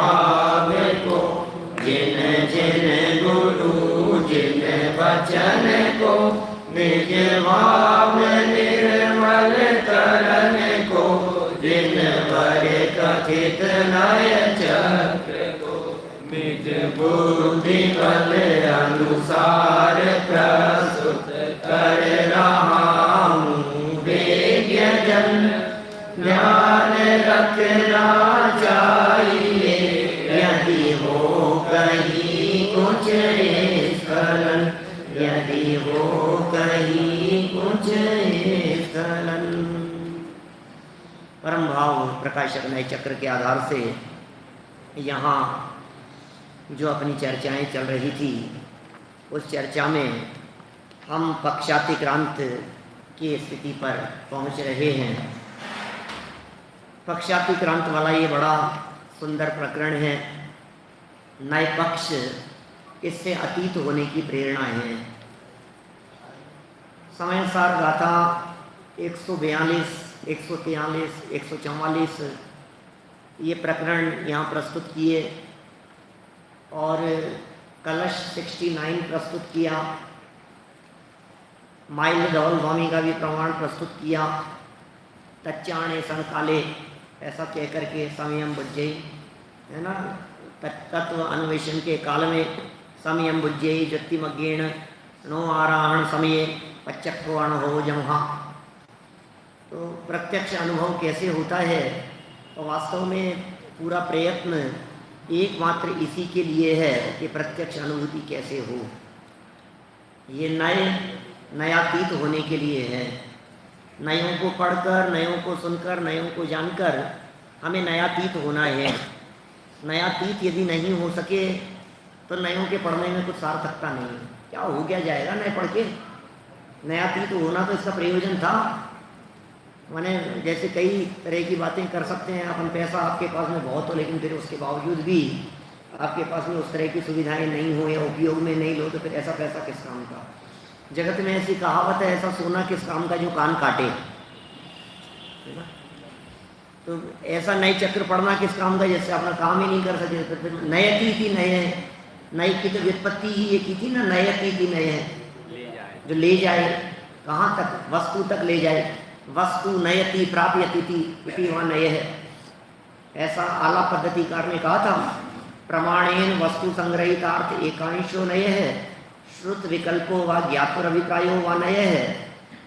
भाव को, जिन जिन गुरु जिन वचन को, निज भाव निर्मल करन को, जिन पर कथित नय चक्र को, निज बुद्धि बल अनुसार प्रस्तुत कर रहा हूँ वेद्य जन। ध्यान रखना चाहिए यदि हो कहीं कुछ स्खलन, यदि हो कहीं कुछ स्खलन। परम भाव प्रकाशक नए चक्र के आधार से यहाँ जो अपनी चर्चाएं चल रही थी, उस चर्चा में हम पक्षातिक्रांत की स्थिति पर पहुँच रहे हैं। पक्षातिक्रांत वाला ये बड़ा सुंदर प्रकरण है। नए पक्ष इससे अतीत होने की प्रेरणा है। समयसार गाथा 142, 143, 144 ये प्रकरण यहाँ प्रस्तुत किए और कलश 69 प्रस्तुत किया। माइल धवल स्वामी का भी प्रमाण प्रस्तुत किया। तच्चाणे संकाले ऐसा कह करके संयम बुझ्यई, है ना, तत्व अन्वेषण के काल में संयम बुझ्यई ज्योतिमज्ञेन नो आराहण समय पच्चक्रो अनुभव जमहा। तो प्रत्यक्ष अनुभव कैसे होता है, तो वास्तव में पूरा प्रयत्न एकमात्र इसी के लिए है कि प्रत्यक्ष अनुभूति कैसे हो। ये नयातीत होने के लिए है। नयों को पढ़कर, नयों को सुनकर, नयों को जानकर हमें नयातीत होना है। नयातीत यदि नहीं हो सके तो नयों के पढ़ने में कुछ सार्थकता नहीं है। क्या हो क्या जाएगा नए पढ़ के? नयातीत होना तो इसका प्रयोजन था। माने जैसे कई तरह की बातें कर सकते हैं अपन, पैसा आपके पास में बहुत हो लेकिन फिर उसके बावजूद भी आपके पास में उस तरह की सुविधाएं नहीं हो या उपयोग में नहीं लो, तो फिर ऐसा पैसा किस काम का? जगत में ऐसी कहावत है, ऐसा सोना किस काम का जो कान काटे, है ना। तो ऐसा नए चक्र पढ़ना किस काम का जिससे अपना काम ही नहीं कर सके। तो फिर नयती थी नए की तो व्युत्पत्ति ही ये की थी ना, नयती थी नए जो ले जाए कहाँ तक? वस्तु तक ले जाए। वस्तु नयति प्राप्यति थी वहाँ नय है। ऐसा आला पद्धतिकार ने कहा था, प्रमाणेन वस्तु संग्रहितार्थ एकांशो नय है, श्रुत विकल्पो व ज्ञातुरभिप्रायो व नय है,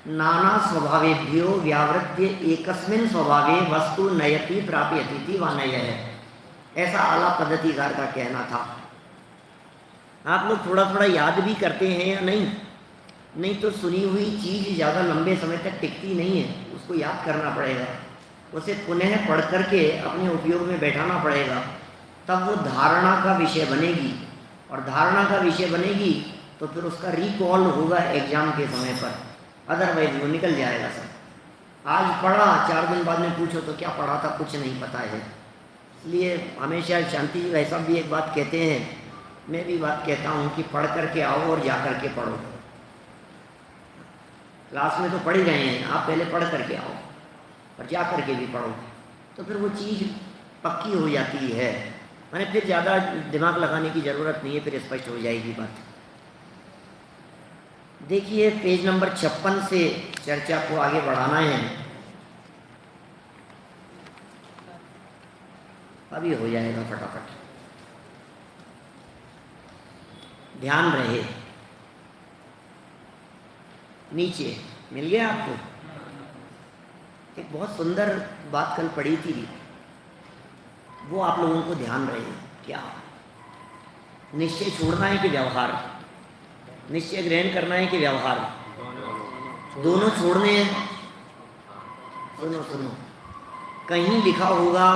नाना स्वभावेभ्यो व्यावृत्य एकस्मिन् स्वभावे वस्तु नयति प्राप्यति व नय है। ऐसा आला पद्धतिकार का कहना था। आप लोग थोड़ा थोड़ा याद भी करते हैं या नहीं तो सुनी हुई चीज़ ज़्यादा लंबे समय तक टिकती नहीं है, उसको याद करना पड़ेगा, उसे पुनः पढ़ करके अपने उपयोग में बैठाना पड़ेगा, तब वो धारणा का विषय बनेगी। और धारणा का विषय बनेगी तो फिर उसका रिकॉल होगा एग्जाम के समय पर, अदरवाइज वो निकल जाएगा सब। आज पढ़ा, 4 दिन बाद में पूछो तो क्या पढ़ा था, कुछ नहीं पता है। इसलिए हमेशा शांति जी भाई साहब भी एक बात कहते हैं, मैं भी बात कहता हूँ कि पढ़ करके आओ और जा करके पढ़ो। क्लास में तो पढ़ ही रहे हैं, आप पहले पढ़ करके आओ और जा करके भी पढ़ो, तो फिर वो चीज़ पक्की हो जाती है। मैंने फिर ज़्यादा दिमाग लगाने की ज़रूरत नहीं है, फिर स्पष्ट हो जाएगी बात। देखिए पेज नंबर 56 से चर्चा को आगे बढ़ाना है। अभी हो जाएगा फटाफट, ध्यान रहे। नीचे मिल गया आपको? एक बहुत सुंदर बात कल पढ़ी थी, वो आप लोगों को ध्यान रहे। क्या निश्चय छोड़ना है कि व्यवहार? निश्चय ग्रहण करना है कि व्यवहार? दोनों छोड़ने हैं। सुनो, कहीं लिखा होगा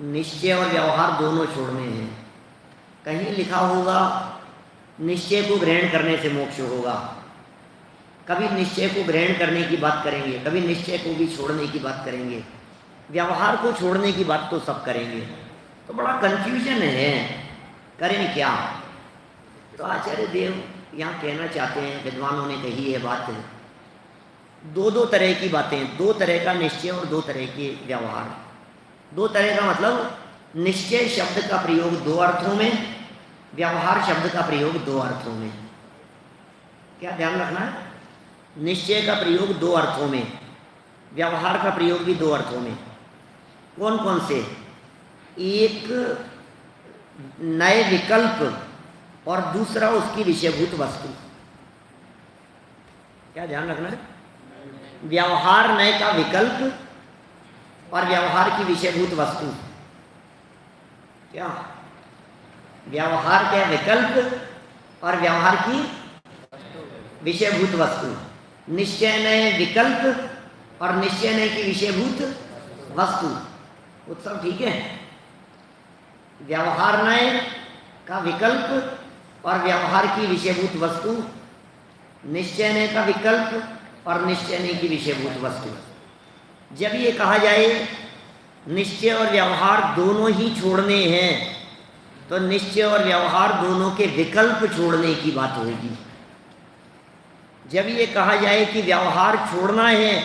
निश्चय और व्यवहार दोनों छोड़ने हैं, कहीं लिखा होगा निश्चय को ग्रहण करने से मोक्ष होगा। कभी निश्चय को ग्रहण करने की बात करेंगे, कभी निश्चय को भी छोड़ने की बात करेंगे, व्यवहार को छोड़ने की बात तो सब करेंगे। तो बड़ा कंफ्यूजन है, करें क्या? तो आचार्य देव यहाँ कहना चाहते हैं, विद्वानों ने कही है बात, दो तरह की बातें, 2 तरह का निश्चय और 2 तरह के व्यवहार। 2 तरह का मतलब निश्चय शब्द का प्रयोग दो अर्थों में, व्यवहार शब्द का प्रयोग दो अर्थों में। क्या ध्यान रखना है? निश्चय का प्रयोग दो अर्थों में, व्यवहार का प्रयोग भी दो अर्थों में। कौन कौन से? एक नए विकल्प और दूसरा उसकी विषयभूत वस्तु। क्या ध्यान रखना है? व्यवहार नए का विकल्प और व्यवहार की विषयभूत वस्तु। क्या? व्यवहार का विकल्प और व्यवहार की विषयभूत वस्तु। निश्चय नए विकल्प और निश्चय नए की विषयभूत वस्तु। उत्सव ठीक है? व्यवहार नए का विकल्प और व्यवहार की विषयभूत वस्तु, निश्चय नए का विकल्प और निश्चय नए की विषयभूत वस्तु। जब ये कहा जाए निश्चय और व्यवहार दोनों ही छोड़ने हैं, तो निश्चय और व्यवहार दोनों के विकल्प छोड़ने की बात होगी। जब ये कहा जाए कि व्यवहार छोड़ना है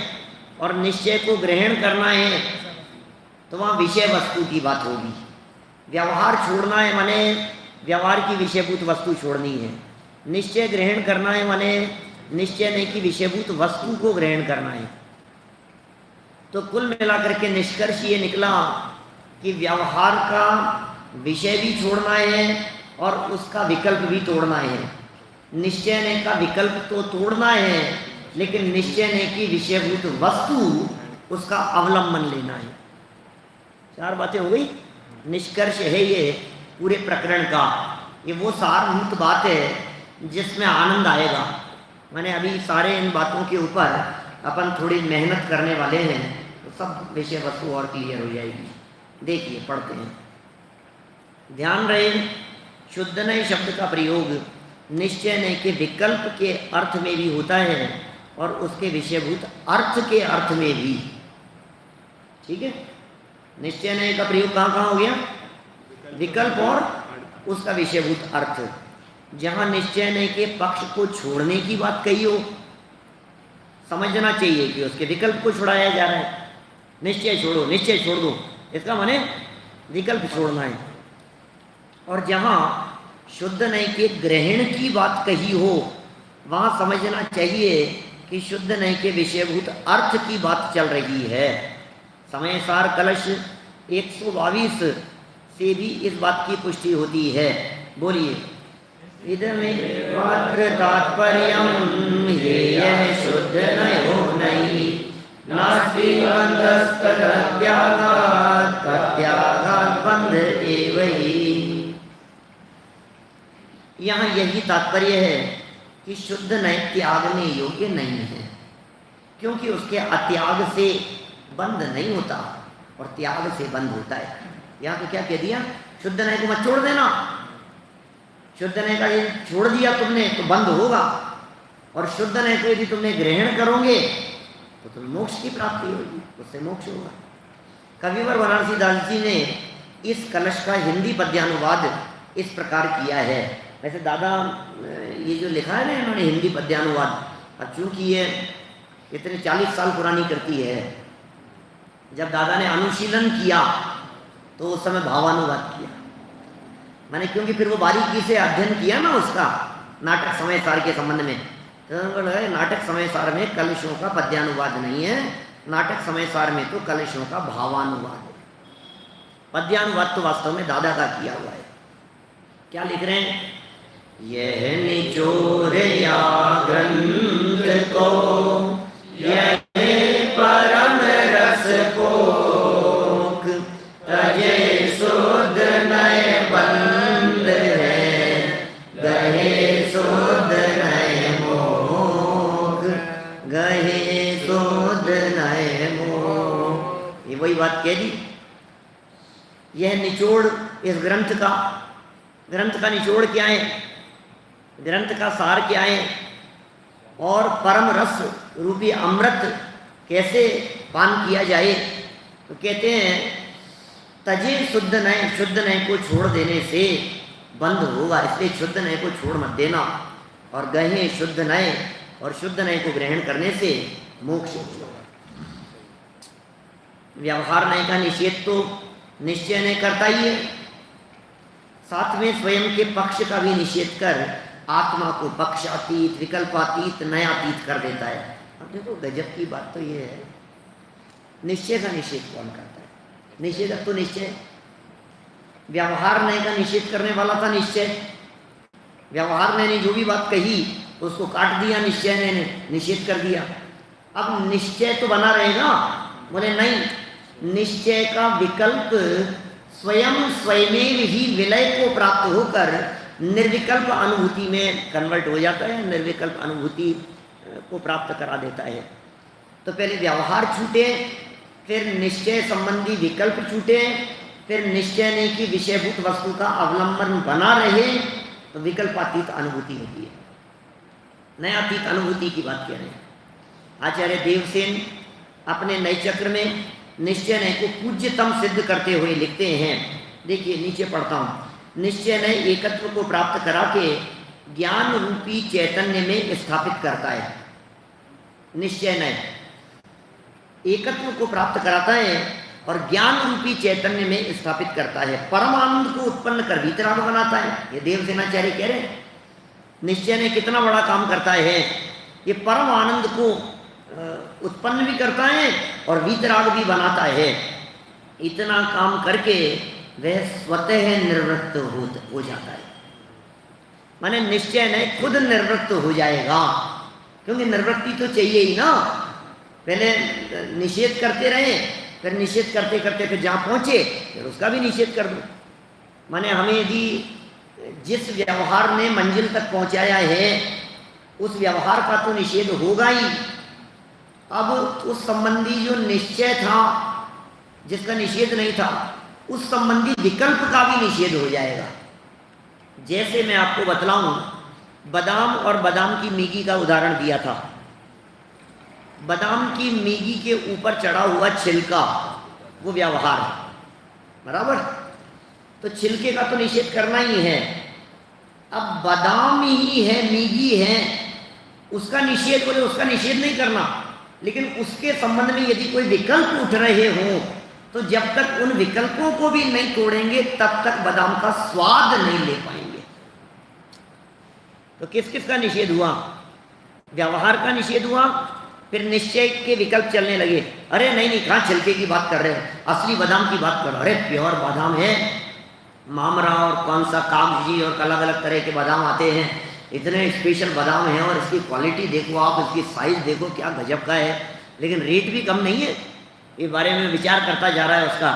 और निश्चय को ग्रहण करना है, तो वहाँ विषय वस्तु की बात होगी। व्यवहार छोड़ना है माने व्यवहार की विषयभूत वस्तु छोड़नी है, निश्चय ग्रहण करना है माने निश्चय नहीं की विषयभूत वस्तु को ग्रहण करना है। तो कुल मिलाकर के निष्कर्ष ये निकला कि व्यवहार का विषय भी छोड़ना है और उसका विकल्प भी तोड़ना है। निश्चय ने का विकल्प तो तोड़ना है, लेकिन निश्चय ने की विषयभूत वस्तु उसका अवलंबन लेना है। चार बातें हो गई। निष्कर्ष है ये पूरे प्रकरण का, ये वो सारभूत बात है जिसमें आनंद आएगा। मैंने अभी सारे इन बातों के ऊपर अपन थोड़ी मेहनत करने वाले हैं, तो सब विषय वस्तु और क्लियर हो जाएगी। देखिए पढ़ते हैं। ध्यान रहे, शुद्ध नए शब्द का प्रयोग निश्चय नए के विकल्प के अर्थ में भी होता है और उसके विषयभूत अर्थ के अर्थ में भी। ठीक है? निश्चय नए का प्रयोग कहाँ कहाँ हो गया? विकल्प और उसका विषयभूत अर्थ। जहाँ निश्चय नए के पक्ष को छोड़ने की बात कही हो, समझना चाहिए कि उसके विकल्प को छुड़ाया जा रहा है। निश्चय छोड़ो, निश्चय छोड़ दो, इसका माने विकल्प छोड़ना है। और जहाँ शुद्ध नए के ग्रहण की बात कही हो, वहाँ समझना चाहिए कि शुद्ध नए के विषयभूत अर्थ की बात चल रही है। समय सार कलश 122 से भी इस बात की पुष्टि होती है। बोलिए। इदमेवात्र तात्पर्यम् हेयः शुद्ध नयो नहीं नास्ति बन्धस्तत्यागात् तत्यागात् बन्ध एव हि। यहाँ यही तात्पर्य है कि शुद्ध नए त्यागने योग्य नहीं है, क्योंकि उसके अत्याग से बंध नहीं होता और त्याग से बंध होता है। यहाँ तो क्या कह दिया? शुद्ध नए को मत छोड़ देना। शुद्ध नए का यदि छोड़ दिया तुमने तो बंध होगा, और शुद्ध नए को यदि तुमने ग्रहण करोगे तो तुम्हें मोक्ष की प्राप्ति होगी, उससे मोक्ष होगा। कविवर बनारसी दास जी ने इस कलश का हिंदी पद्यानुवाद इस प्रकार किया है। वैसे दादा ये जो लिखा है ना इन्होंने हिंदी पद्यानुवाद, अब चूँकि ये इतने 40 साल पुरानी करती है, जब दादा ने अनुशीलन किया तो उस समय भावानुवाद किया। मैंने क्योंकि फिर वो बारीकी से अध्ययन किया ना उसका नाटक समय सार के संबंध में, तो उनको लगा नाटक समय सार में कलशों का पद्यानुवाद नहीं है, नाटक समय सार में तो कलशों का भावानुवाद है। पद्यानुवाद तो वास्तव में दादा का किया हुआ है। क्या लिख रहे हैं? यह निचोर या ग्रंथ को यह परम रस को तजे शुद्ध नए बंद है गहे शुद्ध नए मोख गहे शुद्ध नए मोख। ये वही बात कह दी। यह निचोड़ इस ग्रंथ का निचोड़ क्या है, ग्रंथ का सार क्या है, और परम रस रूपी अमृत कैसे पान किया जाए, तो कहते हैं तजे शुद्ध नए को छोड़ देने से बंद होगा, इसलिए शुद्ध नए को छोड़ मत देना, और गहे शुद्ध नए, और शुद्ध नए को ग्रहण करने से मोक्ष होगा। व्यवहार नए का निषेध तो निश्चय नहीं करता ही है, साथ में स्वयं के पक्ष का भी निषेध कर आत्मा को पक्षातीत, विकल्पातीत, नयातीत कर देता है। अब देखो गजब की बात तो ये है, निश्चय का निषेध कौन करता है? निषेधक तो निश्चय, व्यवहार नहीं का निषेध करने वाला था निश्चय। व्यवहार ने जो भी बात कही उसको काट दिया, निश्चय ने निषेध कर दिया। अब निश्चय तो बना रहेगा, बोले नहीं, निश्चय का विकल्प स्वयं स्वयमेव ही विलय को प्राप्त होकर निर्विकल्प अनुभूति में कन्वर्ट हो जाता है, निर्विकल्प अनुभूति को प्राप्त करा देता है। तो पहले व्यवहार छूटे, फिर निश्चय संबंधी विकल्प छूटे, फिर निश्चय नहीं कि विषयभूत वस्तु का अवलंबन बना रहे, तो विकल्पातीत अनुभूति होती है, नयातीत अनुभूति की बात कह रहे हैं। आचार्य देवसेन अपने नए चक्र में निश्चय नय को पूज्यतम सिद्ध करते हुए लिखते हैं। देखिए नीचे पढ़ता हूँ, निश्चय नय एकत्व को प्राप्त करा के ज्ञान रूपी चैतन्य में स्थापित करता है। निश्चय नय एकत्व को प्राप्त कराता है और ज्ञान रूपी चैतन्य में स्थापित करता है, परमानंद को उत्पन्न कर वीतराग बनाता है। ये देवसेनाचार्य कह रहे हैं निश्चय ने कितना बड़ा काम करता है, ये परम आनंद को उत्पन्न भी करता है और वीतराग भी बनाता है। इतना काम करके वह स्वतः निवृत्त हो जाता है, माने निश्चय ने खुद निवृत्त हो जाएगा, क्योंकि निवृत्ति तो चाहिए ही ना। पहले निषेध करते रहे, फिर निषेध करते करते फिर जहाँ पहुँचे फिर उसका भी निषेध कर दो। माने हमें यदि जिस व्यवहार ने मंजिल तक पहुँचाया है उस व्यवहार का तो निषेध होगा ही। अब उस संबंधी जो निश्चय था, जिसका निषेध नहीं था, उस संबंधी विकल्प का भी निषेध हो जाएगा। जैसे मैं आपको बतलाऊं, बादाम और बादाम की मीगी का उदाहरण दिया था। बादाम की मीगी के ऊपर चढ़ा हुआ छिलका वो व्यवहार है, बराबर। तो छिलके का तो निषेध करना ही है। अब बादाम ही है, मीगी है, उसका निषेध बोले उसका निषेध नहीं करना, लेकिन उसके संबंध में यदि कोई विकल्प उठ रहे हों तो जब तक उन विकल्पों को भी नहीं तोड़ेंगे तब तक बादाम का स्वाद नहीं ले पाएंगे। तो किस किस का निषेध हुआ? व्यवहार का निषेध हुआ, फिर निश्चय के विकल्प चलने लगे। अरे नहीं नहीं, कहाँ छिलके की बात कर रहे हो, असली बादाम की बात करो। अरे प्योर बादाम है, मामरा और कौन सा कागजी और अलग अलग तरह के बादाम आते हैं, इतने स्पेशल बादाम हैं और इसकी क्वालिटी देखो आप, इसकी साइज़ देखो क्या गजब का है, लेकिन रेट भी कम नहीं है। ये बारे में विचार करता जा रहा है उसका,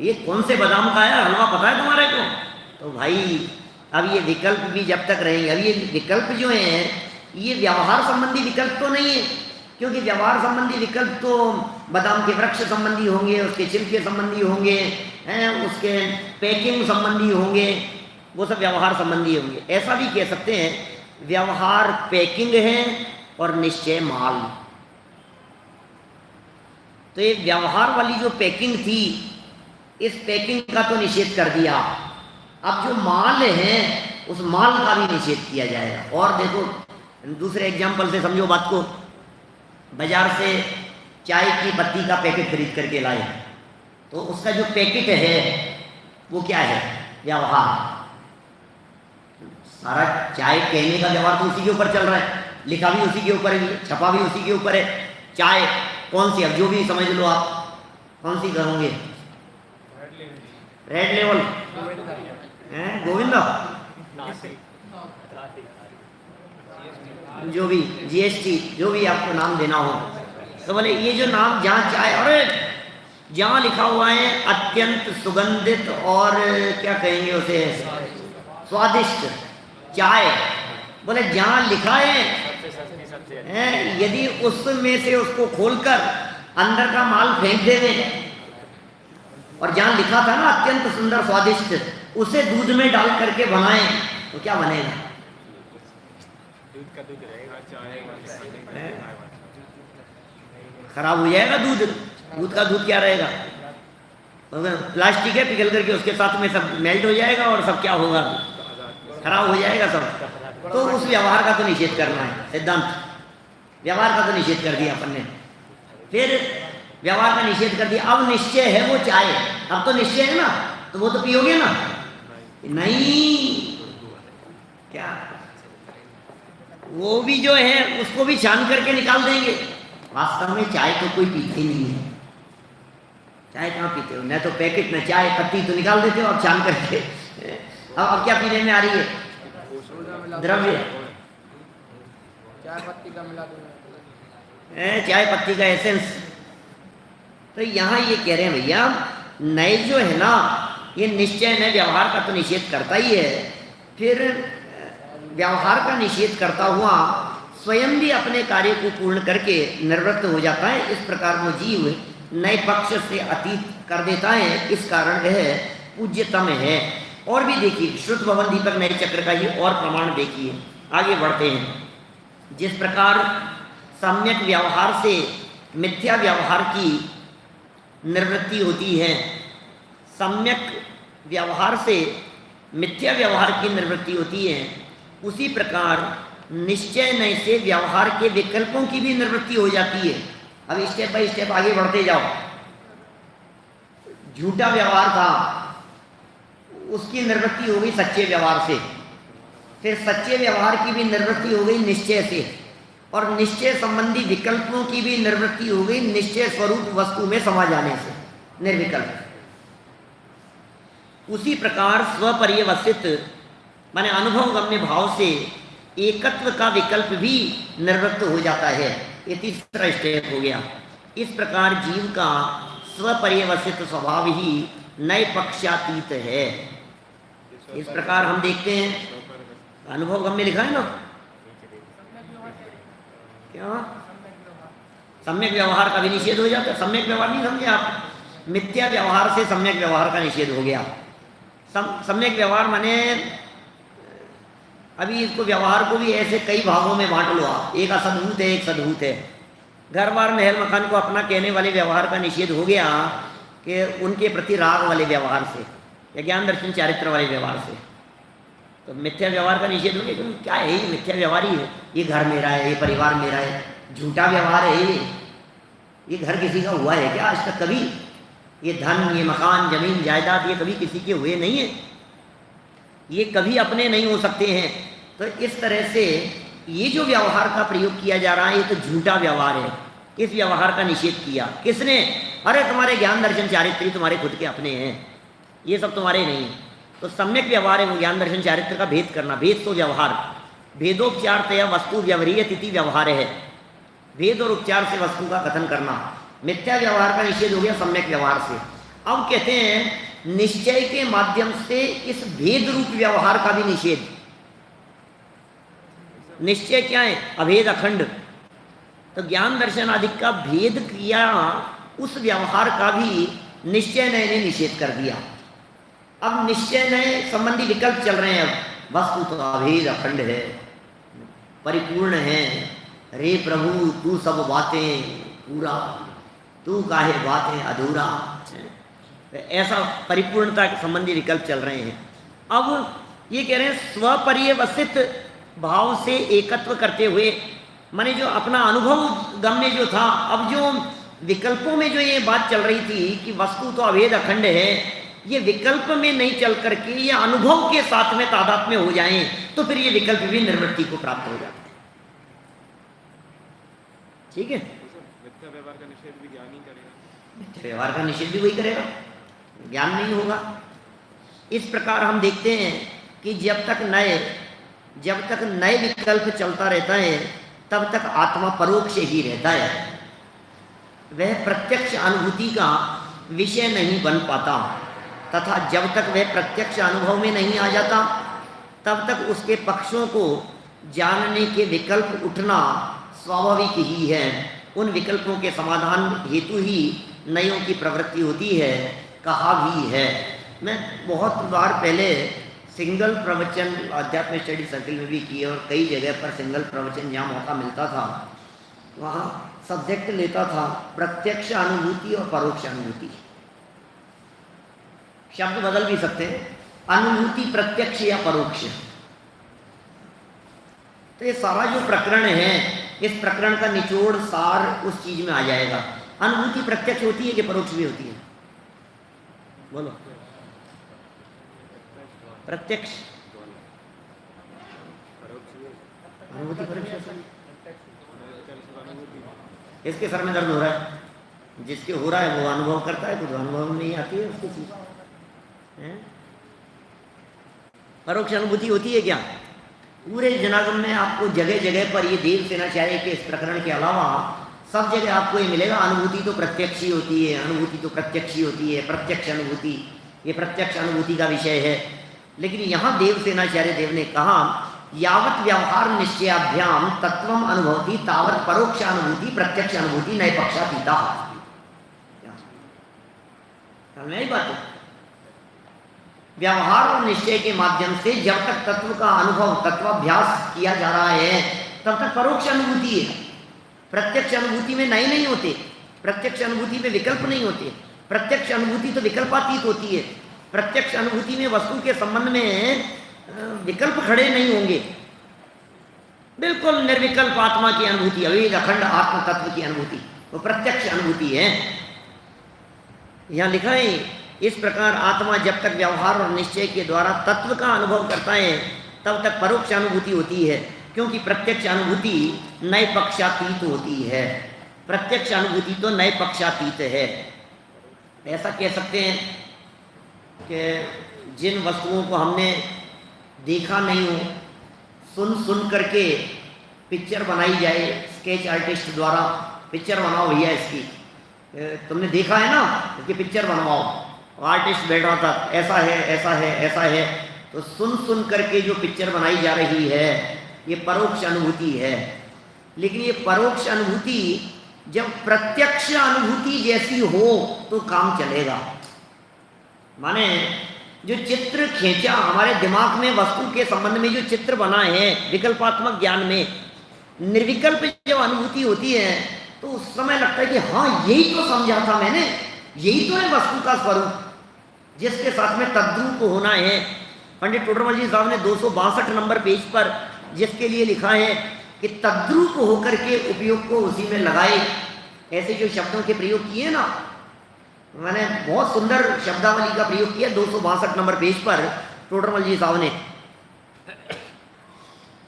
ये कौन से बादाम का है, हलवा पता है तुम्हारे को? तो भाई अब ये विकल्प भी जब तक रहेंगे, अब ये विकल्प जो हैं ये व्यवहार संबंधी विकल्प तो नहीं है, क्योंकि व्यवहार संबंधी विकल्प तो बादाम के वृक्ष संबंधी होंगे, उसके छिलके संबंधी होंगे, हैं उसके पैकिंग संबंधी होंगे, वो सब व्यवहार संबंधी होंगे। ऐसा भी कह सकते हैं व्यवहार पैकिंग है और निश्चय माल। तो ये व्यवहार वाली जो पैकिंग थी, इस पैकिंग का तो निषेध कर दिया। अब जो माल है उस माल का भी निषेध किया जाएगा। और देखो दूसरे एग्जाम्पल से समझो बात को। बाजार से चाय की पत्ती का पैकेट खरीद करके लाए, तो उसका जो पैकेट है वो क्या है? व्यवहार। सारा चाय कहने का व्यवहार तो उसी के ऊपर चल रहा है, लिखा भी उसी के ऊपर है, छपा भी उसी के ऊपर है। चाय कौन सी, अब जो भी समझ लो आप, कौन सी कहोगे? रेड लेवल हैं, गोविंदा, जो भी जीएसटी, जो भी आपको नाम देना हो, तो बोले ये जो नाम जहाँ चाय, अरे जहाँ लिखा हुआ है अत्यंत सुगंधित और क्या कहेंगे उसे, स्वादिष्ट चाय, बोले जहाँ लिखा है यदि उसमें से उसको खोलकर अंदर का माल फेंक देवे और जहाँ लिखा था ना अत्यंत सुंदर स्वादिष्ट, उसे दूध में डाल करके बनाएं तो क्या बनेगा? दूध का दूध रहेगा, खराब हो जाएगा दूध। दूध का दूध क्या रहेगा? प्लास्टिक है, पिघल करके उसके साथ में सब मेल्ट हो जाएगा और सब क्या होगा? खराब हो जाएगा सब। तो उस व्यवहार का तो निषेध करना है, सिद्धांत व्यवहार का तो निषेध कर दिया अपन ने। फिर व्यवहार का निषेध कर दिया, अब निश्चय है वो चाय। अब तो निश्चय है ना, तो वो तो पियोगे ना? नहीं, क्या वो भी जो है उसको भी छान करके निकाल देंगे। वास्तव में चाय तो कोई पीते ही नहीं है। चाय कहाँ पीते हो? न तो पैकेट में चाय पत्ती तो निकाल देते हो, अब छान करके। अब क्या पीने में आ रही है? द्रव्य, चाय पत्ती का मिला दो, चाय पत्ती का एसेंस। तो यहाँ ये कह रहे हैं भैया, नए जो है ना, ये निश्चय नए व्यवहार का तो निषेध करता ही है, फिर व्यवहार का निषेध करता हुआ स्वयं भी अपने कार्य को पूर्ण करके निवृत्त हो जाता है। इस प्रकार वो जीव नए पक्ष से अतीत कर देता है, इस कारण वह पूज्यतम है। और भी देखिए, श्रुत भवन दीपक नए चक्र का ही और प्रमाण देखिए। आगे बढ़ते हैं। जिस प्रकार सम्यक व्यवहार से मिथ्या व्यवहार की निवृत्ति होती है, सम्यक व्यवहार से मिथ्या व्यवहार की निवृत्ति होती है, उसी प्रकार निश्चय नय से व्यवहार के विकल्पों की भी निवृत्ति हो जाती है। अब स्टेप बाय स्टेप आगे बढ़ते जाओ। झूठा व्यवहार था, उसकी निवृत्ति हो गई सच्चे व्यवहार से, फिर सच्चे व्यवहार की भी निवृत्ति हो गई निश्चय से, और निश्चय संबंधी विकल्पों की भी निवृत्ति हो गई निश्चय स्वरूप वस्तु में समा जाने से, निर्विकल्प। उसी प्रकार स्वपर्यवसित माने अनुभव गम्य भाव से एकत्व का विकल्प भी निवृत्त हो जाता है। ये तीसरा स्टेप हो गया। इस प्रकार जीव का स्वपर्यवसित स्वभाव ही नए पक्षातीत है। इस प्रकार हम देखते हैं, अनुभव गम्य लिखा है ना, क्या सम्यक व्यवहार का भी निषेध हो जाता है। सम्यक व्यवहार नहीं समझे आप, मिथ्या व्यवहार से सम्यक व्यवहार का निषेध हो गया। सम्यक व्यवहार माने, अभी इसको व्यवहार को भी ऐसे कई भागों में बांट लो आप। एक असद्भूत है, एक सद्भूत है। घर बार महल मकान को अपना कहने वाले व्यवहार का निषेध हो गया कि उनके प्रति राग वाले व्यवहार से या ज्ञान दर्शन चारित्र वाले व्यवहार से, तो मिथ्या व्यवहार का निषेध हो गया। क्योंकि क्या है, ये मिथ्या व्यवहार ही है। ये घर मेरा है, ये परिवार मेरा है, झूठा व्यवहार है ये घर किसी का हुआ है क्या आज तक? कभी ये धन, ये मकान, जमीन, जायदाद, ये कभी किसी के हुए नहीं है, ये कभी अपने नहीं हो सकते हैं। तो इस तरह से ये जो व्यवहार का प्रयोग किया जा रहा है, ये तो झूठा व्यवहार है। इस व्यवहार का निषेध किया किसने? अरे तुम्हारे ज्ञान दर्शन चारित्र तुम्हारे खुद के अपने हैं, ये सब तुम्हारे नहीं है। तो सम्यक व्यवहार है वो ज्ञान दर्शन चारित्र का भेद करना। भेद तो व्यवहार, भेदोपचार तया वस्तु व्यवहारीय तिथि व्यवहार है। भेद और उपचार से वस्तु का कथन करना। मिथ्या व्यवहार का निषेध हो गया सम्यक व्यवहार से। अब कहते हैं निश्चय के माध्यम से इस भेद रूप व्यवहार का भी निषेध। निश्चय क्या है? अभेद अखंड। तो ज्ञान दर्शन आदि का भेद किया, उस व्यवहार का भी निश्चय नय ने निषेध कर दिया। अब निश्चय नय संबंधी विकल्प चल रहे हैं। अब वस्तु तो अभेद अखंड है, परिपूर्ण है। रे प्रभु तू सब बातें पूरा, तू काहे बातें अधूरा। ऐसा परिपूर्णता के संबंधी विकल्प चल रहे हैं। अब ये कह रहे हैं स्वपर्यवसित भाव से एकत्व करते हुए, माने जो अपना अनुभव गम्य जो था, अब जो विकल्पों में जो ये बात चल रही थी कि वस्तु तो अभेद अखंड है, ये विकल्प में नहीं चल करके ये अनुभव के साथ में तादात्म्य हो जाएं, तो फिर ये विकल्प भी निर्वृत्ति को प्राप्त हो जाता है। ठीक है, मिथ्या व्यवहार का निषेध भी ज्ञान ही करेगा। मिथ्या व्यवहार का निषेध भी वही करेगा, ज्ञान नहीं होगा। इस प्रकार हम देखते हैं कि जब तक नए विकल्प चलता रहता है, तब तक आत्मा परोक्ष ही रहता है। वह प्रत्यक्ष अनुभूति का विषय नहीं बन पाता, तथा जब तक वह प्रत्यक्ष अनुभव में नहीं आ जाता, तब तक उसके पक्षों को जानने के विकल्प उठना स्वाभाविक ही है। उन विकल्पों के समाधान हेतु ही नयों की प्रवृत्ति होती है, कहा भी है। मैं बहुत बार पहले सिंगल प्रवचन आध्यात्मिक स्टडी सर्किल में भी किए, और कई जगह पर सिंगल प्रवचन जहाँ मौका मिलता था वहाँ सब्जेक्ट लेता था प्रत्यक्ष अनुभूति और परोक्ष अनुभूति। शब्द बदल भी सकते हैं, अनुभूति प्रत्यक्ष या परोक्ष। तो ये सारा जो प्रकरण है, इस प्रकरण का निचोड़ सार उस चीज में आ जाएगा। अनुभूति प्रत्यक्ष होती है कि परोक्ष भी होती है? बोलो। प्रत्यक्ष अनुभूति परोक्ष। इसके सर में दर्द हो रहा है, जिसके हो रहा है वो अनुभव करता है, तो अनुभव में नहीं आती है उसकी चीज। परोक्ष अनुभूति होती है क्या? पूरे जनागम में आपको जगह जगह पर ये देव सेनाचार्य के इस प्रकरण के अलावा सब जगह आपको ये मिलेगा। अनुभूति तो प्रत्यक्ष ही होती है, अनुभूति तो प्रत्यक्ष ही होती है, प्रत्यक्ष अनुभूति, ये प्रत्यक्ष अनुभूति का विषय है। लेकिन यहाँ देव सेनाचार्य देव ने कहा यावत व्यवहार निश्चयाभ्याम तत्वम अनुभवती तावत परोक्ष अनुभूति प्रत्यक्ष अनुभूति नए पक्षातीता। यही बात है। व्यवहार और निश्चय के माध्यम से जब तक तत्व का अनुभव तत्वाभ्यास किया जा रहा है तब तक परोक्ष अनुभूति है। प्रत्यक्ष अनुभूति में नए नहीं होते, प्रत्यक्ष अनुभूति में विकल्प नहीं होते, प्रत्यक्ष अनुभूति तो विकल्पातीत होती है। प्रत्यक्ष अनुभूति में वस्तु के संबंध में विकल्प खड़े नहीं होंगे, बिल्कुल निर्विकल्प आत्मा की अनुभूति, अभी अखंड आत्म तत्व की अनुभूति, वो प्रत्यक्ष अनुभूति है। यहां लिखा है इस प्रकार आत्मा जब तक व्यवहार और निश्चय के द्वारा तत्व का अनुभव करता है तब तक परोक्ष अनुभूति होती है, क्योंकि प्रत्यक्ष अनुभूति नए पक्षातीत होती है। प्रत्यक्ष अनुभूति तो नए पक्षातीत है। ऐसा कह सकते हैं कि जिन वस्तुओं को हमने देखा नहीं हो, सुन सुन करके पिक्चर बनाई जाए, स्केच आर्टिस्ट द्वारा पिक्चर बनाओ भैया इसकी, तुमने देखा है ना, इसकी पिक्चर बनवाओ, आर्टिस्ट बैठ रहा था, ऐसा है ऐसा है ऐसा है, तो सुन सुन करके जो पिक्चर बनाई जा रही है ये परोक्ष अनुभूति है। लेकिन ये परोक्ष अनुभूति जब प्रत्यक्ष अनुभूति जैसी हो तो काम चलेगा। माने जो चित्र खींचा हमारे दिमाग में वस्तु के संबंध में, जो चित्र बना है विकल्पात्मक ज्ञान में, निर्विकल्प जब अनुभूति होती है तो उस समय लगता है कि हाँ यही तो समझा था मैंने, यही तो है वस्तु का स्वरूप जिसके साथ में तद्रूप होना है। पंडित टोडरमल जी साहब ने 262 नंबर पेज पर जिसके लिए लिखा है कि तद्रूप होकर के उपयोग को उसी में लगाए, ऐसे जो शब्दों के प्रयोग किए ना, मैंने बहुत सुंदर शब्दावली का प्रयोग किया 262 नंबर पेज पर टोडरमल जी साहब ने।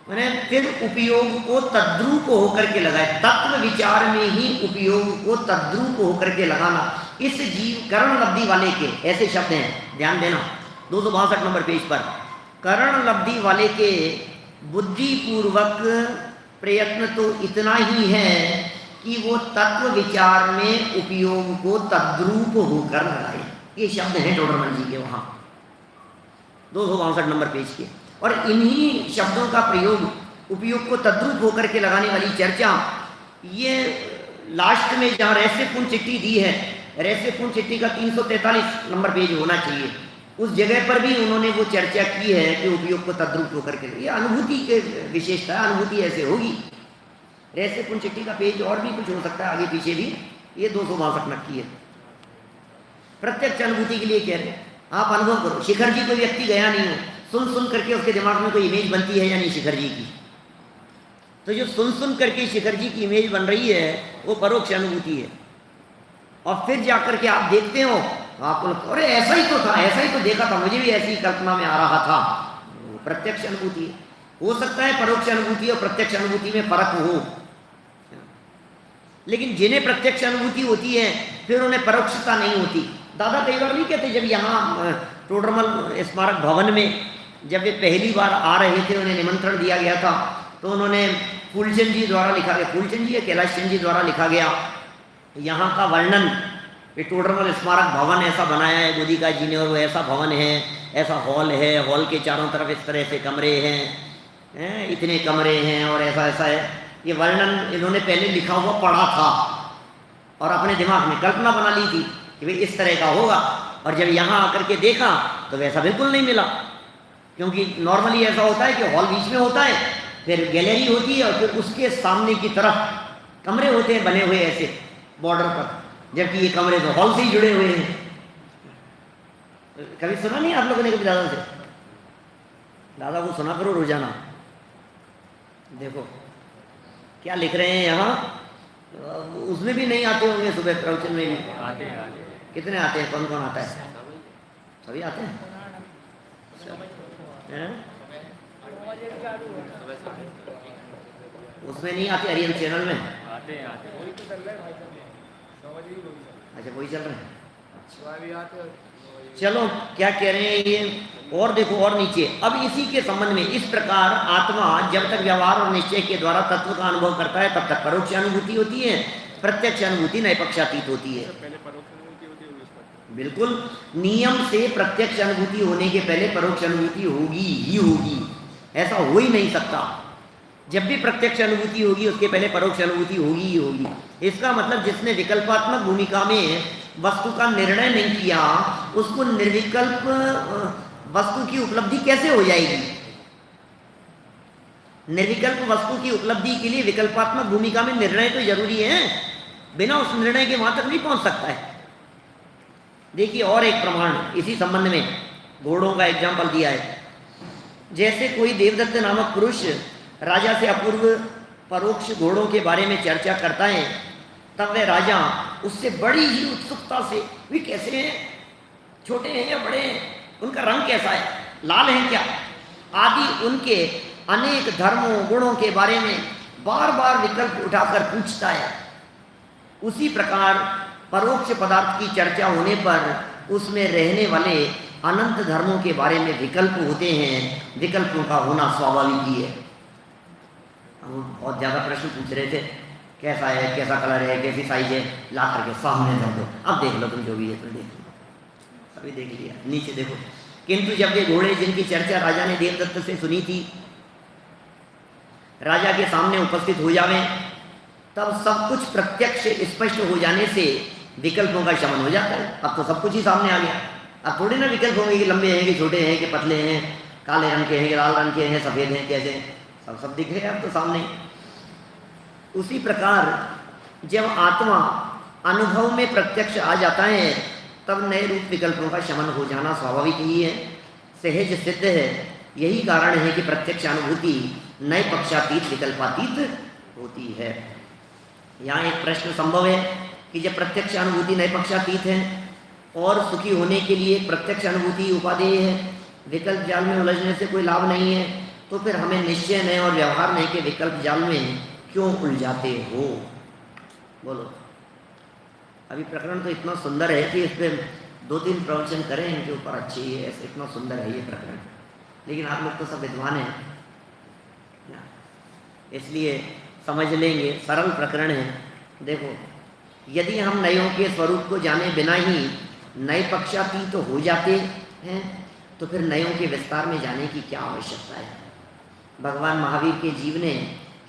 मैंने फिर उपयोग को तद्रूप होकर के लगाए, तत्व विचार में ही उपयोग को तद्रूप होकर के लगाना, इस जीव करण लब्धि वाले के, ऐसे शब्द हैं, ध्यान देना 262 नंबर पेज पर, करण लब्धि वाले के बुद्धिपूर्वक प्रयत्न तो इतना ही है कि वो तत्व विचार में उपयोग को तद्रूप होकर लगाए। ये शब्द हैं टोडरमल जी के वहाँ 262 नंबर पेज के। और इन्हीं शब्दों का प्रयोग, उपयोग को तद्रूप होकर के लगाने वाली चर्चा, ये लास्ट में जहाँ रहस्यपूर्ण चिट्ठी दी है, रहस्यपूर्ण चिट्ठी का 343 नंबर पेज होना चाहिए, उस जगह पर भी उन्होंने वो चर्चा की है कि उपयोग को तद्रूप होकर के, ये अनुभूति के विशेषता है, अनुभूति ऐसे होगी। रहस्यपूर्ण चिट्ठी का पेज और भी कुछ हो सकता है आगे पीछे भी, ये 262 नंबर की है। प्रत्यक्ष अनुभूति के लिए कह रहे हैं आप अनुभव करो। शिखर जी कोई व्यक्ति गया नहीं हो, सुन सुन करके उसके दिमाग में कोई इमेज बनती है या नहीं शिखर जी की, तो जो सुन सुन करके शिखर जी की इमेज बन रही है वो परोक्ष अनुभूति है। और फिर जाकर के आप देखते हो, आपको अरे ऐसा ही तो था, ऐसा ही तो देखा था, मुझे भी ऐसी कल्पना में आ रहा था, प्रत्यक्ष अनुभूति है। हो सकता है परोक्ष अनुभूति और प्रत्यक्ष अनुभूति में फर्क हो, लेकिन जिन्हें प्रत्यक्ष अनुभूति होती है फिर उन्हें परोक्षता नहीं होती। दादा कई बार नहीं कहते, जब यहाँ टोडरमल स्मारक भवन में जब वे पहली बार आ रहे थे, उन्हें निमंत्रण दिया गया था, तो उन्होंने फूलचंद जी द्वारा लिखा गया, फूलचंद जी या कैलाश चंद जी द्वारा लिखा गया यहाँ का वर्णन, कि टोडरमल स्मारक भवन ऐसा बनाया है गोदिका जी ने, और वो ऐसा भवन है, ऐसा हॉल है, हॉल के चारों तरफ इस तरह से कमरे हैं, इतने कमरे हैं और ऐसा ऐसा है। ये वर्णन इन्होंने पहले लिखा हुआ पढ़ा था और अपने दिमाग में कल्पना बना ली थी कि भाई इस तरह का होगा, और जब यहाँ आकर के देखा तो वैसा बिल्कुल नहीं मिला। क्योंकि नॉर्मली ऐसा होता है कि हॉल बीच में होता है, फिर गैलरी होती है, और फिर उसके सामने की तरफ कमरे होते हैं बने हुए ऐसे बॉर्डर पर, जबकि ये कमरे तो हॉल से ही जुड़े हुए हैं। कभी सुना नहीं आप लोगों ने कभी दादा से? दादा को सुना करो रोजाना। देखो क्या लिख रहे हैं यहाँ, उसमें भी नहीं आते होंगे, सुबह प्रवचन में भी आते हैं। कितने आते हैं, कौन कौन आता है? सभी आते हैं? हैं? उसमें नहीं आते, हरियम चैनल में आते हैं वही तो चल रहा है भाई साहब। अच्छा वही चल रहे हैं। भी आते हैं। चलो क्या कह रहे हैं ये, और देखो और नीचे, अब इसी के संबंध में इस प्रकार आत्मा जब तक व्यवहार और निश्चय के द्वारा तत्व का अनुभव करता है तब तक परोक्ष अनुभूति होती है, प्रत्यक्ष अनुभूति नए पक्षातीत होती है। पहले परोक्ष अनुभूति होती है उस पर। बिल्कुल, नियम से प्रत्यक्ष अनुभूति होने के पहले परोक्ष अनुभूति होगी ही होगी, ऐसा हो ही नहीं सकता। जब भी प्रत्यक्ष अनुभूति होगी उसके पहले परोक्ष अनुभूति होगी ही होगी। इसका मतलब जिसने विकल्पात्मक भूमिका में वस्तु का निर्णय नहीं किया उसको निर्विकल्प वस्तु की उपलब्धि कैसे हो जाएगी? निर्विकल्प वस्तु की उपलब्धि के लिए विकल्पात्मक भूमिका में निर्णय तो जरूरी है, बिना उस निर्णय के वहां तक नहीं पहुंच सकता है। देखिए और एक प्रमाण इसी संबंध में घोड़ों का एग्जाम्पल दिया है। जैसे कोई देवदत्त नामक पुरुष राजा से अपूर्व परोक्ष घोड़ों के बारे में चर्चा करता है, तब वह राजा उससे बड़ी ही उत्सुकता से, वे कैसे हैं, छोटे हैं या बड़े हैं, उनका रंग कैसा है, लाल है क्या, आदि उनके अनेक धर्मों गुणों के बारे में बार बार विकल्प उठाकर पूछता है। उसी प्रकार परोक्ष पदार्थ की चर्चा होने पर उसमें रहने वाले अनंत धर्मों के बारे में विकल्प होते हैं। विकल्पों का होना स्वाभाविक ही है। हम बहुत ज़्यादा प्रश्न पूछ रहे थे, कैसा है, कैसा कलर है, कैसी साइज है, ला करके सामने रख दो, अब देख लो तुम जो भी है तुम देख लो, सभी देख लिया। नीचे देखो, किंतु जब ये घोड़े जिनकी चर्चा राजा ने देवदत्त से सुनी थी राजा के सामने उपस्थित हो जावे, तब सब कुछ प्रत्यक्ष स्पष्ट हो जाने से विकल्पों का शमन हो जाता है। अब तो सब कुछ ही सामने आ गया, अब थोड़ी ना विकल्प होंगे कि लंबे हैं कि छोटे हैं कि पतले हैं, काले रंग के हैं कि लाल रंग के हैं, सफ़ेद हैं, कैसे हैं, सब दिख रहे हैं अब तो सामने। उसी प्रकार जब आत्मा अनुभव में प्रत्यक्ष आ जाता है तब नए रूप विकल्पों का शमन हो जाना स्वाभाविक ही है, सहज सिद्ध है। यही कारण है कि प्रत्यक्ष अनुभूति नए पक्षातीत विकल्पातीत होती है। यहाँ एक प्रश्न संभव है कि जब प्रत्यक्ष अनुभूति नए पक्षातीत है और सुखी होने के लिए प्रत्यक्ष अनुभूति उपादेय है, विकल्प जाल में उलझने से कोई लाभ नहीं है, तो फिर हमें निश्चय नए और व्यवहार नए के विकल्प जाल में क्यों उलझाते हो? बोलो। अभी प्रकरण तो इतना सुंदर है कि इस पर 2-3 प्रवचन करें इनके ऊपर, अच्छी है, ऐसे इतना सुंदर है ये प्रकरण, लेकिन आप लोग तो सब विद्वान हैं ना, इसलिए समझ लेंगे। सरल प्रकरण है। देखो, यदि हम नयों के स्वरूप को जाने बिना ही नए पक्षातीत तो हो जाते हैं तो फिर नयों के विस्तार में जाने की क्या आवश्यकता है? भगवान महावीर के जीव ने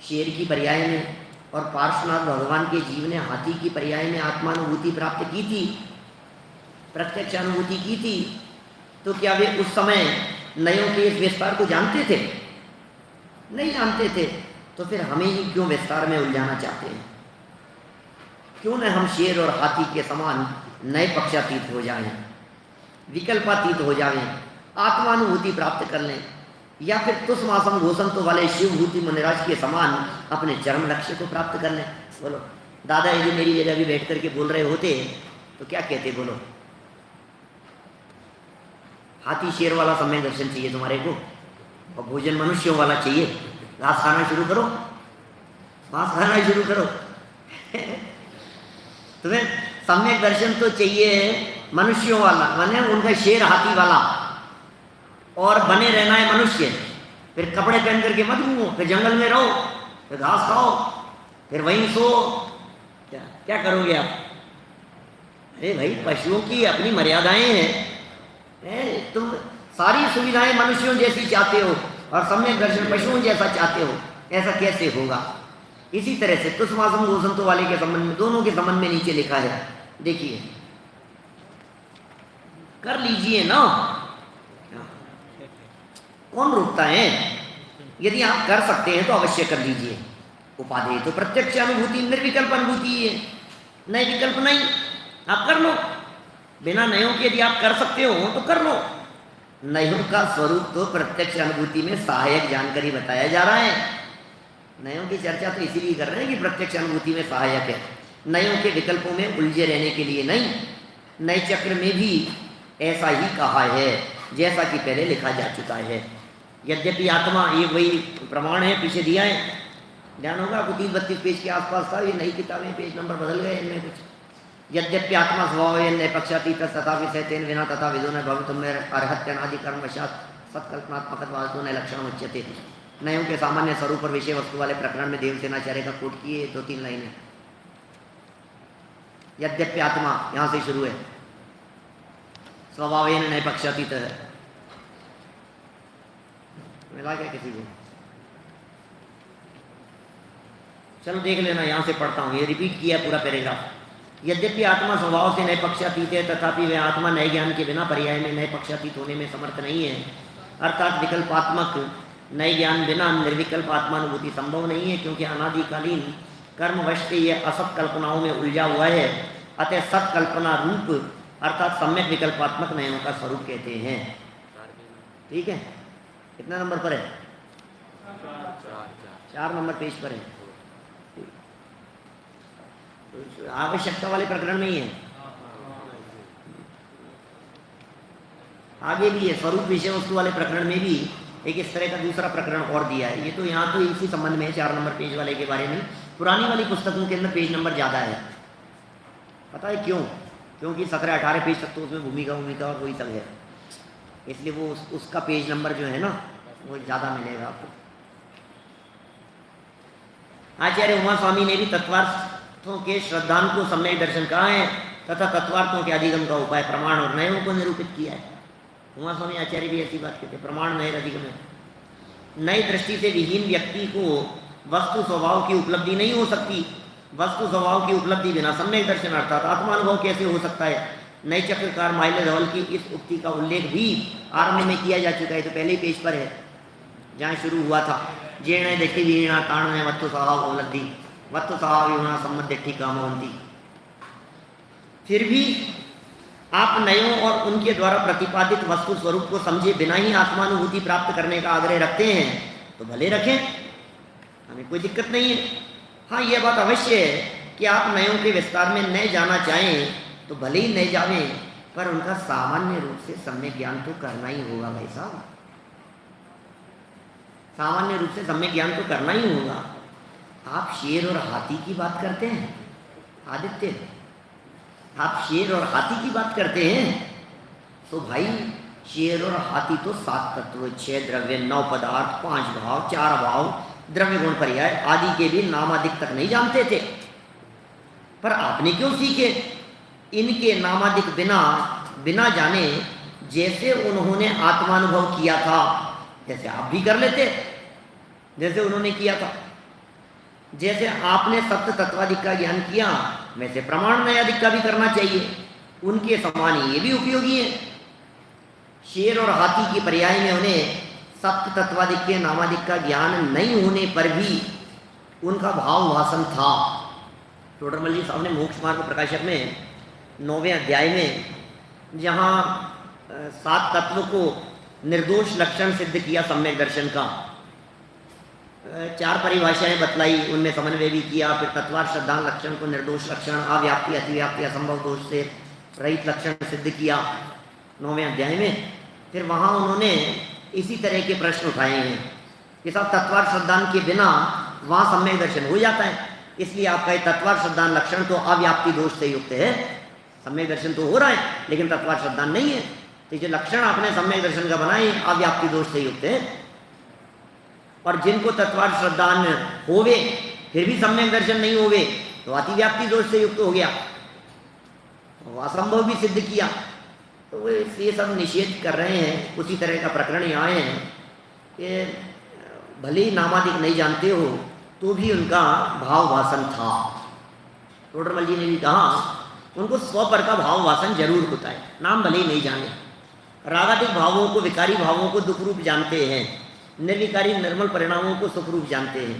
शेर की पर्याय में और पार्श्वनाथ भगवान के जीव ने हाथी की पर्याय में आत्मानुभूति प्राप्त की थी, प्रत्यक्ष अनुभूति की थी, तो क्या वे उस समय नयों के इस विस्तार को जानते थे? नहीं जानते थे। तो फिर हमें ही क्यों विस्तार में उलझाना चाहते हैं? क्यों न हम शेर और हाथी के समान नए पक्षातीत हो जाएं, विकल्पातीत हो जाएं, आत्मानुभूति प्राप्त कर लें, या फिर तुष्मासम घोषंतो वाले शिवभूति मुनिराज के समान अपने चरम लक्ष्य को प्राप्त कर लें। बोलो, दादा यदि मेरी जगह भी बैठ करके बोल रहे होते तो क्या कहते? बोलो, हाथी शेर वाला समय दर्शन चाहिए तुम्हारे को और भोजन मनुष्यों वाला चाहिए, घास खाना शुरू करो, घास खाना शुरू करो। तुम्हें सम्यक दर्शन तो चाहिए मनुष्यों वाला, माने उनका शेर हाथी वाला, और बने रहना है मनुष्य। फिर कपड़े पहन करके मत घूमो, फिर जंगल में रहो, फिर घास खाओ, फिर वहीं सो, क्या करोगे आप? अरे भाई, पशुओं की अपनी मर्यादाएं हैं। तुम सारी सुविधाएं मनुष्यों जैसी चाहते हो और सम्यक दर्शन पशुओं जैसा चाहते हो, ऐसा कैसे होगा? इसी तरह से तुष्मासम घोषंतो वाले के संबंध में, दोनों के संबंध में नीचे लिखा है, देखिए, कर लीजिए ना, कौन रोकता है? यदि आप कर सकते हैं तो अवश्य कर लीजिए। उपादेय तो प्रत्यक्ष अनुभूति निर्विकल्प अनुभूति है, नए विकल्प नहीं, आप कर लो। बिना नयों के यदि आप कर सकते हो तो कर लो। नयों का स्वरूप तो प्रत्यक्ष अनुभूति में सहायक जानकारी बताया जा रहा है। नयों की चर्चा तो इसीलिए कर रहे हैं कि प्रत्यक्ष अनुभूति में सहायक है, नयों के विकल्पों में उलझे रहने के लिए नहीं। नए चक्र में भी ऐसा ही कहा है जैसा कि पहले लिखा जा चुका है। यद्यपि आत्मा, ये वही प्रमाण है, पीछे दिया है, ध्यान होगा आपको 30-32 पेज के आसपास था। ये नई किताबें पेज नंबर बदल गए इनमें कुछ। यद्यपि आत्मा स्वभाव नैपक्षातीत तथा विषयतेन विना तथा विदो न भवितुम् अर्हत्यनादि कर्मवशात् सत्कल्पनात्मकत्वादो न लक्षण उच्यते। नयों के सामान्य स्वरूप और विषय वस्तु वाले प्रकरण में देवसेनाचार्य का कोट किए 2-3 लाइनें। यद्यपि आत्मा यहाँ से शुरू है, स्वभावेन नैपक्षातीत है। मिला क्या किसी को? चलो देख लेना, यहाँ से पढ़ता हूँ, ये रिपीट किया पूरा पैराग्राफ। यद्यपि आत्मा स्वभाव से नए पक्षातीत है, तथापि वह आत्मा नए ज्ञान के बिना पर्याय में नए पक्षातीत होने में समर्थ नहीं है। अर्थात विकल्पात्मक नए ज्ञान बिना निर्विकल्प आत्मानुभूति संभव नहीं है, क्योंकि अनादिकालीन कर्मवश से यह असत कल्पनाओं में उलझा हुआ है। अतः सत्कल्पना रूप अर्थात सम्यक विकल्पात्मक नयनों का स्वरूप कहते हैं। ठीक है, कितना नंबर पर है? 4 नंबर पेज पर है। आवश्यकता वाले प्रकरण में ही है, आगे भी है। स्वरूप विषय वस्तु वाले प्रकरण में भी एक इस तरह का दूसरा प्रकरण और दिया है। ये तो यहाँ तो इसी संबंध में है, 4 नंबर पेज वाले के बारे में। पुरानी वाली पुस्तकों के अंदर पेज नंबर ज़्यादा है, पता है क्यों? क्योंकि 17-18 पेज तक तो उसमें भूमिका और वही सब है, इसलिए वो उसका पेज नंबर जो है ना वो ज़्यादा मिलेगा आपको। आचार्य उमा स्वामी ने भी तत्वार्थों के श्रद्धांत को सम्यक दर्शन कहा है तथा तत्वार्थों के अधिगम का उपाय प्रमाण और नयों को निरूपित किया है। उमा स्वामी आचार्य भी ऐसी बात कहते हैं, प्रमाण नए अधिगम है। नई दृष्टि से विहीन व्यक्ति को वस्तु स्वभाव की उपलब्धि नहीं हो सकती। वस्तु स्वभाव की उपलब्धि बिना सम्यक दर्शन अर्थात आत्मानुभव कैसे हो सकता है? नई चक्रकार माइले धवल की इस उक्ति का उल्लेख भी आरंभ में किया जा चुका है, तो पहले पेज पर है जहाँ शुरू हुआ था। जीर्ण दृष्टि वीणा ताण वस्तु स्वभाव उपलब्धि वस्तु स्वभाव विहुणा सम्मत दृष्टि कामवंती। फिर भी आप नयों और उनके द्वारा प्रतिपादित वस्तु स्वरूप को समझे बिना ही आत्मानुभूति प्राप्त करने का आग्रह रखते हैं, तो भले रखें, हमें कोई दिक्कत नहीं है। हाँ, यह बात अवश्य है कि आप नयों के विस्तार में न जाना चाहें तो भले ही न जावें, पर उनका सामान्य रूप से सम्यक ज्ञान तो करना ही होगा भाई साहब, सामान्य रूप से सम्यक ज्ञान तो करना ही होगा। आप शेर और हाथी की बात करते हैं आदित्य, आप शेर और हाथी की बात करते हैं, तो भाई शेर और हाथी तो 7 तत्व, 6 द्रव्य, 9 पदार्थ, 5 भाव, 4 भाव, द्रव्य गुण पर्याय आदि के भी नामादिक तक नहीं जानते थे। पर आपने क्यों सीखे? इनके नामादिक बिना जाने जैसे उन्होंने आत्मानुभव किया था, जैसे आप भी कर लेते, जैसे उन्होंने किया था। जैसे आपने सप्त तत्वादिक का ज्ञान किया, वैसे प्रमाण नयादिक का भी करना चाहिए। उनके समान ये भी उपयोगी है। शेर और हाथी की पर्याय में उन्हें सप्त तत्वादिक के नामादिक का ज्ञान नहीं होने पर भी उनका भाव वासन था। टोडरमल जी साहब ने मोक्ष मार्ग प्रकाशक में 9वें अध्याय में जहाँ 7 तत्व को निर्दोष लक्षण सिद्ध किया सम्यक दर्शन का, 4 परिभाषाएं बतलाई, उनमें समन्वय भी किया। फिर तत्वार्थ श्रद्धांत लक्षण को निर्दोष लक्षण, अव्याप्ति अतिव्याप्ति असंभव दोष से रहित लक्षण सिद्ध किया 9वें अध्याय में। फिर वहाँ उन्होंने इसी तरह के प्रश्न उठाए हैं कि सब तत्वार्थ श्रद्धांत के बिना वहाँ सम्यक दर्शन हो जाता है। इसलिए आपका तत्वार्थ श्रद्धांत लक्षण तो अव्याप्ति दोष से युक्त है, सम्यक दर्शन तो हो रहा है लेकिन तत्वार्थ श्रद्धांत नहीं है। तो जो लक्षण आपने सम्यक दर्शन का बनाए अव्याप्ति दोष से युक्त है। और जिनको तत्वार्थ श्रद्धांत होवे फिर भी सम्यक दर्शन नहीं होवे तो अतिव्याप्ति दोष से युक्त हो गया, असंभव भी सिद्ध किया। तो वो ये सब निषेध कर रहे हैं। उसी तरह का प्रकरण यहाँ है कि भले ही नामादिक नहीं जानते हो तो भी उनका भाव वासन था। टोडरमल जी ने भी कहा उनको स्वपर का भाव वासन जरूर होता है, नाम भले ही नहीं जाने। रागादिक भावों को, विकारी भावों को दुख रूप जानते हैं, निर्विकारी निर्मल परिणामों को सुख रूप जानते हैं।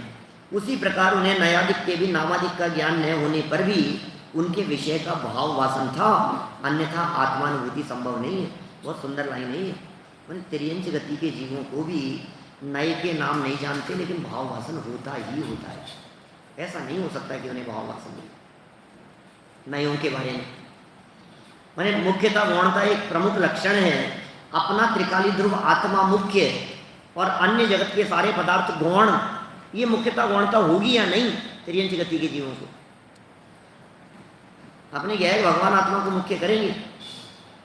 उसी प्रकार उन्हें नयादिक के भी नामादिक का ज्ञान न होने पर भी उनके विषय का भाव वासन था, अन्यथा आत्मानुभूति संभव नहीं है। बहुत सुंदर लाइन है ये। मैंने तिर्यंच गति के जीवों को भी नए के नाम नहीं जानते लेकिन भाव वासन होता ही होता है। ऐसा नहीं हो सकता कि उन्हें भाव वासन नहीं नयों के बारे में। माने मुख्यता गौणता एक प्रमुख लक्षण है। अपना त्रिकाली ध्रुव आत्मा मुख्य और अन्य जगत के सारे पदार्थ गौण, ये मुख्यता गौणता होगी या नहीं त्रियंच गति के जीवों को? अपने गैर भगवान आत्मा को मुख्य करेंगे।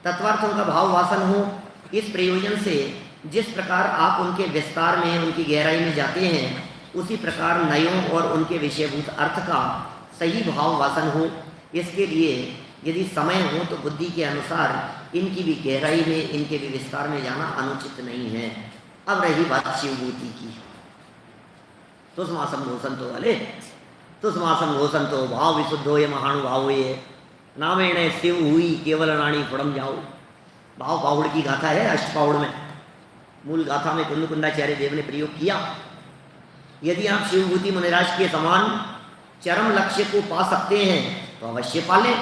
तत्वार्थों का भाव वासन हो, इस प्रयोजन से जिस प्रकार आप उनके विस्तार में, उनकी गहराई में जाते हैं, उसी प्रकार नयों और उनके विषयभूत अर्थ का सही भाव वासन हो। इसके लिए यदि समय हो तो बुद्धि के अनुसार इनकी भी गहराई में, इनके भी विस्तार में जाना अनुचित नहीं है। अब रही बात शिवभूति की, तुष्मासम घोषंतो वाले, तुष्मासम घोषंतो भाव विशुद्धो ये महानुभाव ये नामेण शिव हुई केवल रानी फुड़म जाओ। भाव पाहुड़ की गाथा है, अष्ट पाहुड़ में, मूल गाथा में कुंदकुंडाचार्य देव ने प्रयोग किया। यदि आप शिवभूति मुनिराज के समान चरम लक्ष्य को पा सकते हैं तो अवश्य पाले,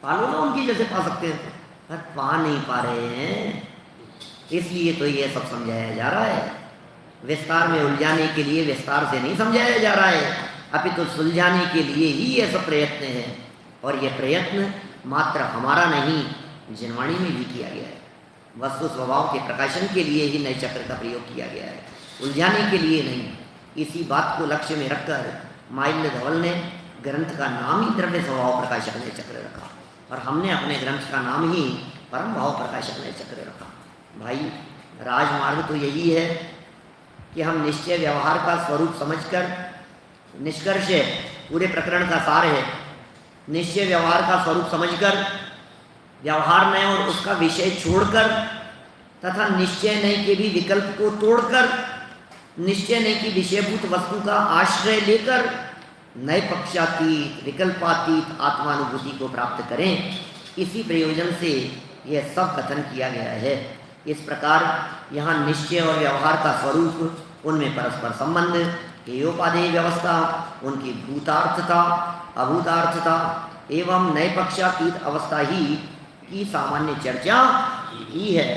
पालो ना उनकी जैसे पा सकते हैं, पर पा नहीं पा रहे हैं। इसलिए तो ये सब समझाया जा रहा है। विस्तार में उलझाने के लिए विस्तार से नहीं समझाया जा रहा है, अपितु सुलझाने के लिए ही ये सब प्रयत्न है। और ये प्रयत्न मात्र हमारा नहीं, जिनवाणी में भी किया गया है। वस्तु स्वभाव के प्रकाशन के लिए ही नए चक्र का प्रयोग किया गया है, उलझाने के लिए नहीं। इसी बात को लक्ष्य में रखकर माइल्य धवल ने ग्रंथ का नाम ही द्रव्य स्वभाव प्रकाशन नए चक्र रखा, और हमने अपने ग्रंथ का नाम ही परम भाव प्रकाशन नए चक्र रखा। भाई, राजमार्ग तो यही है कि हम निश्चय व्यवहार का स्वरूप समझकर, निष्कर्ष है पूरे प्रकरण का सार है, निश्चय व्यवहार का स्वरूप समझकर, व्यवहार नय और उसका विषय छोड़कर तथा निश्चय नय के भी विकल्प को तोड़कर, निश्चय नय की विषयभूत वस्तु का आश्रय लेकर नए पक्षातीत, विकल्पातीत आत्मानुभूति को प्राप्त करें। इसी प्रयोजन से यह सब कथन किया गया है। इस प्रकार यहाँ निश्चय और व्यवहार का स्वरूप, उनमें परस्पर संबंध, हेयोपादेय व्यवस्था, उनकी भूतार्थता, अभूतार्थता एवं नए पक्षातीत अवस्था ही की सामान्य चर्चा ही है।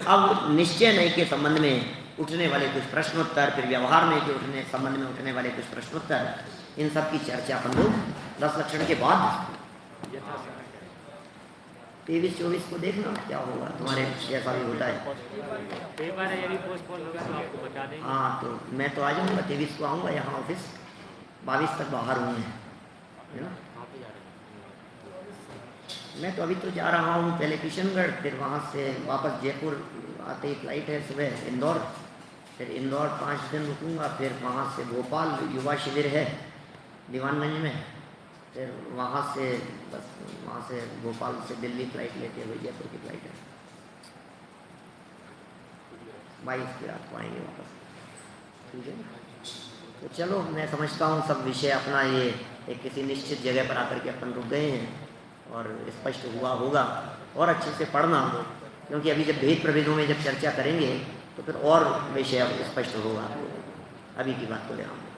अब निश्चय नय के संबंध में उठने वाले कुछ प्रश्नोत्तर, फिर व्यवहार नय के उठने संबंध में उठने वाले कुछ प्रश्नोत्तर, इन सब की चर्चा अपन लोग 10 लक्षण के बाद 23-24 को देखना क्या होगा, तुम्हारे जैसा भी होता है। हाँ, तो मैं तो आ जाऊँगा, 23 को आऊँगा यहाँ ऑफिस, 22 तक बाहर हूँ मैं, है ना। मैं तो अभी तो जा रहा हूँ पहले किशनगढ़, फिर वहाँ से वापस जयपुर आते ही फ्लाइट है सुबह इंदौर, फिर इंदौर 5 दिन रुकूँगा, फिर वहाँ से भोपाल युवा शिविर है दीवानगंज में, फिर वहाँ से बस वहाँ से भोपाल से दिल्ली फ्लाइट लेते हुए जयपुर की फ्लाइट है, 22 की रात को आएंगे वापस। ठीक है, तो चलो, मैं समझता हूँ सब विषय अपना ये एक किसी निश्चित जगह पर आकर के अपन रुक गए हैं और स्पष्ट हुआ होगा। और अच्छे से पढ़ना, क्योंकि अभी जब भेद प्रभेदों में जब चर्चा करेंगे तो फिर और विषय स्पष्ट होगा। अभी की बात को ले रहा हूँ।